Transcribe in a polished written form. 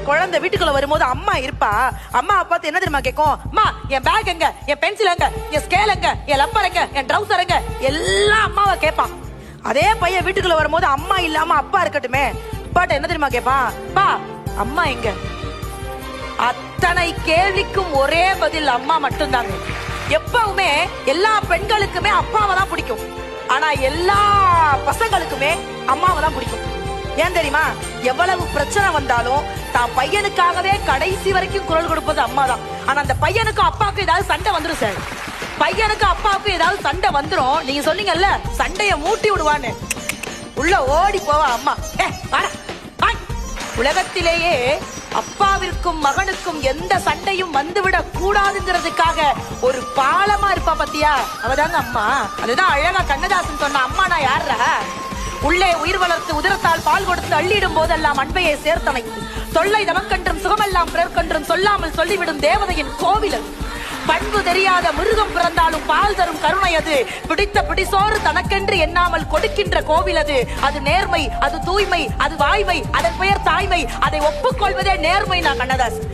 குழந்தை வீட்டுக்குள்ள வரும்போது அம்மா இருப்பா. அம்மா பார்த்து என்ன தெரியுமா கேட்கும்? அம்மா என் பேக் எங்க, என் பென்சில் எங்க, என் ஸ்கேல் எங்க, என் லப்பர் எங்க, என் ட்ரவுசர் எங்க, எல்லாம் அம்மாவை கேட்பான். அதே பையன் வீட்டுக்குள்ள வரும்போது அம்மா இல்லாம அப்பா இருக்கட்டுமே, அப்பாட்ட என்ன தெரியுமா கேட்பான்? பா அம்மா எங்க? அத்தனை கேள்விக்கும் ஒரே பதில் அம்மா மட்டும்தாங்க. எப்பவுமே எல்லா பெண்களுக்குமே அப்பாவை தான் பிடிக்கும், ஆனா எல்லா பசங்களுக்குமே அம்மாவை தான் பிடிக்கும். ஏன் தெரியுமா? எவ்வளவு பிரச்சனை வந்தாலும் தான் பையனுக்காகவே கடைசி வரைக்கும் குரல் கொடுப்பது அம்மா தான். ஆனா அந்த பையனுக்கும் அப்பாவுக்கும் ஏதாவது சண்டை வந்துடும் சார். பையனுக்கு அப்பாவுக்கும் ஏதாவது சண்டை வந்துடும். நீங்க சொன்னீங்கல்ல சண்டைய மூட்டி விடுவான்னு, உள்ள ஓடி போவா அம்மா. உலகத்திலேயே அப்பாவிற்கும் மகனுக்கும் எந்த சண்டையும் வந்துவிடக் கூடாதுங்கிறதுக்காக ஒரு பாலமா இருப்பா பத்தியா, அவதாங்க அம்மா. அதுதான் அழகா கண்ணதாசன் சொன்ன அம்மா நான் யாரா? உள்ளே உயிர் வளர்த்து உதிரத்தால் பால் கொடுத்து அள்ளிடும் போதெல்லாம் அன்பையை சேர்த்தனைத்து தொல்லை நமக்கென்றும் சுகமெல்லாம் பிறர்க்கென்றும் சொல்லாமல் சொல்லிவிடும் தேவதையின் கோவில். பண்பு தெரியாத மிருகம் பிறந்தாலும் பால் தரும் கருணை அது. பிடித்த பிடிசோறு தனக்கென்று எண்ணாமல் கொடுக்கின்ற கோவில் அது. அது நேர்மை, அது தூய்மை, அது வாய்மை, அதன் பெயர் தாய்மை. அதை ஒப்புக்கொள்வதே நேர்மை. நான் கண்ணதாசன்.